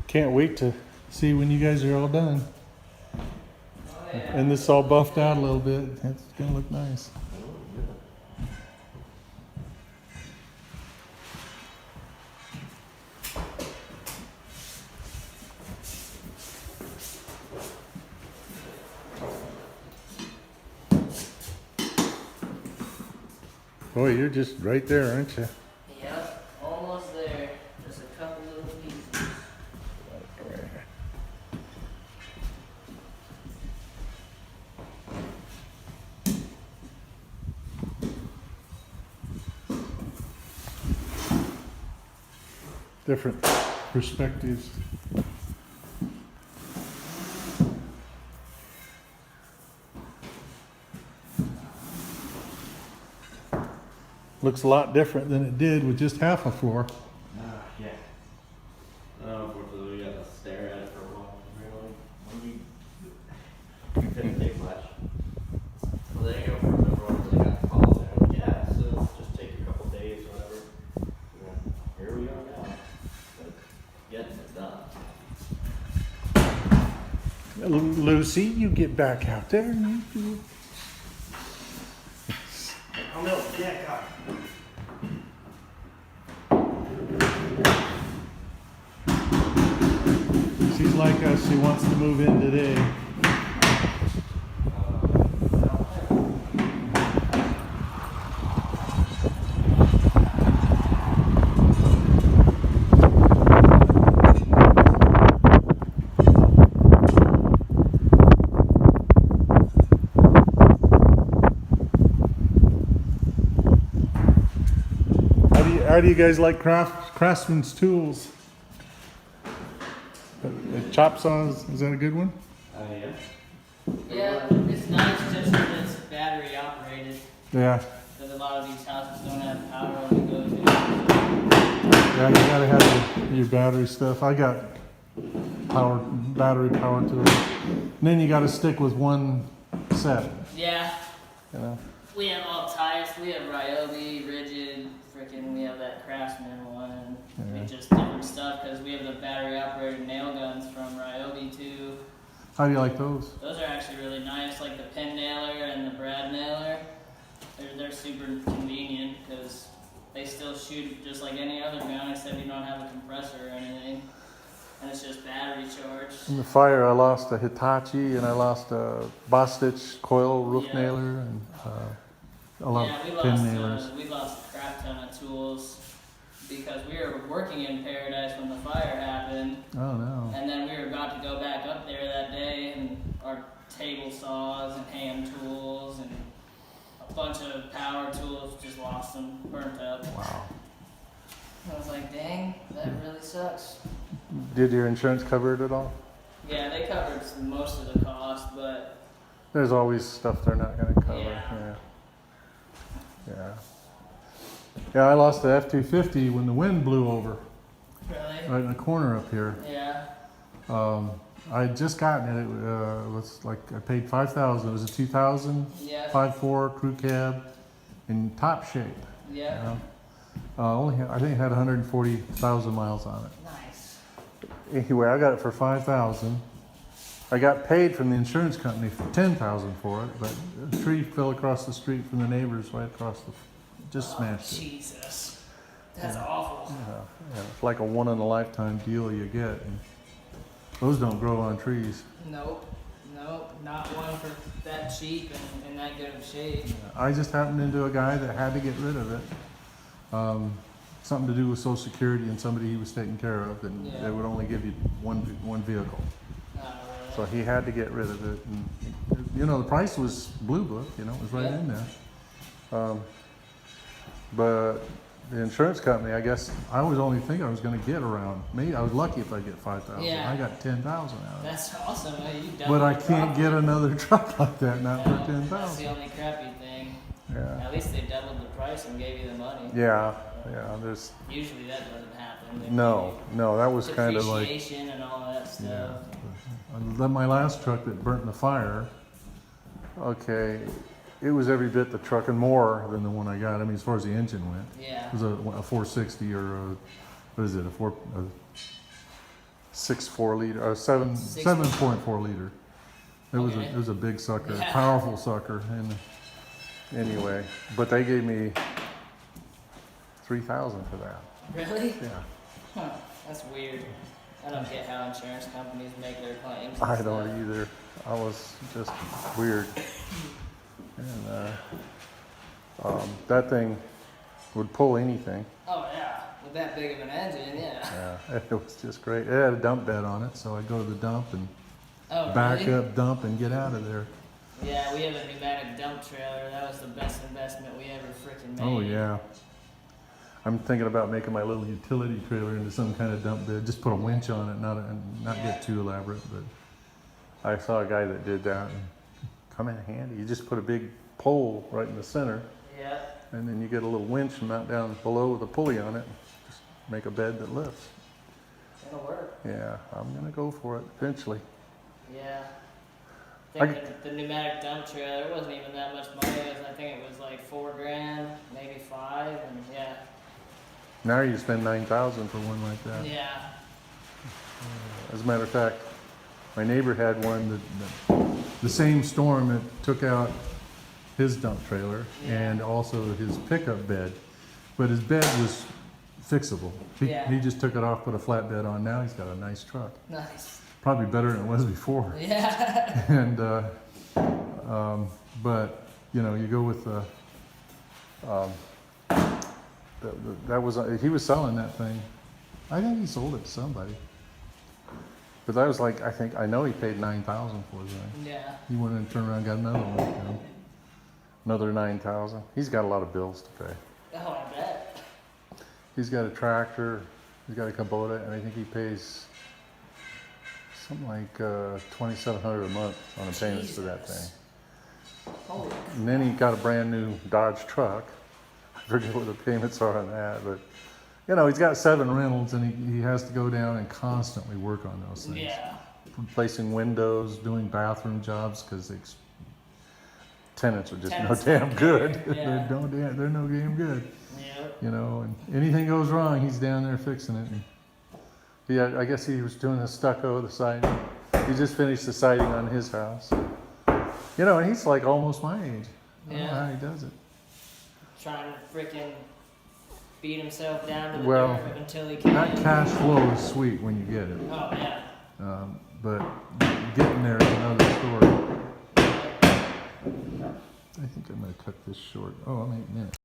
Can't wait to see when you guys are all done. And this all buffed out a little bit. It's gonna look nice. Boy, you're just right there, aren't you? Yep, almost there. Just a couple little pieces. Different perspectives. Looks a lot different than it did with just half a floor. Yeah. Unfortunately, we got to stare at it for a while. Really, we couldn't take much. Well, they go from the road, they got to follow there. Like, yeah, so it's just take a couple days, whatever. Yeah. Here we are now. But getting it done. Lucy, you get back out there. Oh no, yeah, God. She's like us. She wants to move in today. How do you guys like Craftsman's tools? The chop saw, is that a good one? Yeah. Yeah, it's nice just that it's battery operated. Yeah. Because a lot of these houses don't have power when you go to. Yeah, you gotta have your battery stuff. I got battery power tools. And then you gotta stick with one set, Yeah, you know? we have all types. We have Ryobi, Rigid, we have that Craftsman one. Yeah. Just different stuff because we have the battery operated nail guns from Ryobi too. How do you like those? Those are actually really nice, like the pin nailer and the brad nailer. They're super convenient because they still shoot just like any other gun, except you don't have a compressor or anything. And it's just battery charged. In the fire, I lost a Hitachi and I lost a Bostitch coil roof Yeah. nailer and a lot Yeah, of pin nailers. we lost a crap ton of tools because we were working in Paradise when the fire happened. Oh no. And then we were about to go back up there that day, and our table saws and hand tools and a bunch of power tools just lost them, burnt up. Wow. I was like, dang, that really sucks. Did your insurance cover it at all? Yeah, they covered most of the cost, but There's always stuff they're not gonna cover. Yeah. Yeah. Yeah, I lost the F-250 when the wind blew over really, right in the corner up here. yeah, I had just gotten it. It was like I paid $5,000. It was a 2000 yeah, 5.4 crew cab in top shape. You yeah. know? I think it had 140,000 miles on it. Nice. Anyway, I got it for 5,000. I got paid from the insurance company for 10,000 for it, but a tree fell across the street from the neighbors right across just smashed it. Jesus, that's awful. Yeah, it's like a one in a lifetime deal you get. And those don't grow on trees. Nope, not one for that cheap and in that good of shape. I just happened into a guy that had to get rid of it. Something to do with Social Security and somebody he was taking care of, and Yeah. they would only give you one vehicle. Not really. So he had to get rid of it, and you know, the price was Blue Book, you know, it was right Yeah. in there. But the insurance company, I guess, I was only thinking I was gonna get around, maybe, I was lucky if I get 5,000. Yeah. I got 10,000 out of it. That's awesome. You doubled But I your can't profit. get another truck like that now No, for that's 10,000. the only crappy thing. Yeah, At least they doubled the price and gave you the money. yeah, there's, Usually that doesn't happen. They no, that was give you kind of like, depreciation and all that stuff. yeah. Then my last truck that burnt in the fire, okay, it was every bit the truck and more than the one I got. I mean, as far as the engine went. Yeah. It was a 460 or what is it? A 6.4 liter, or 7.4 liter. It was Okay. it was a big sucker, Yeah. powerful sucker. And anyway, but they gave me 3,000 for that. Really? Yeah, Huh. That's weird. I don't get how insurance companies make their claims. and I stuff. don't either. I was just weird. And that thing would pull anything. Oh yeah, with that big of an engine, yeah. Yeah, it was just great. It had a dump bed on it, so I'd go to the dump and Oh back really? up, dump, and get out of there. Yeah, we have a pneumatic dump trailer. That was the best investment we ever freaking made. Oh yeah. I'm thinking about making my little utility trailer into some kind of dump bed. Just put a winch on it, not Yeah. get too elaborate. But I saw a guy that did that, and come in handy. You just put a big pole right in the center, Yeah. and then you get a little winch and mount down below with a pulley on it. Just make a bed that lifts. It'll work. Yeah, I'm gonna go for it eventually. Yeah. I- I think the pneumatic dump trailer, it wasn't even that much money. I think it was like $4,000, maybe 5, and yeah. Now you spend 9,000 for one like that. Yeah. As a matter of fact, my neighbor had one that the same storm that took out his dump trailer Yeah. and also his pickup bed, but his bed was fixable. Yeah. He just took it off, put a flatbed on. Now he's got a nice truck, Nice. probably better than it was before. Yeah. And but you know, you go with that was he was selling that thing. I think he sold it to somebody. But that was like, I know he paid 9,000 for it. Yeah. He went and turned around and got another one, you know. Another 9,000. He's got a lot of bills to pay. Oh, I bet. He's got a tractor, he's got a Kubota, and I think he pays something like 2,700 a month on the payments for that Jesus. thing. Holy crap. And then he got a brand new Dodge truck. I forget what the payments are on that, but you know, he's got 7 rentals, and he has to go down and constantly work on those things. Yeah. Replacing windows, doing bathroom jobs, because the tenants are just Tenants no damn don't good. care, yeah. They're no damn good. Yep. You know, and anything goes wrong, he's down there fixing it. And yeah, I guess he was doing the stucco, the siding. He just finished the siding on his house. You know, and he's like almost my age. I don't know Yeah. how he does it. Trying to freaking beat himself down to the Well, dirt until he can. That cash flow is sweet when you get it. Oh, yeah. But getting there is another story. I think I'm going to cut this short. Oh, I'm 8 minutes.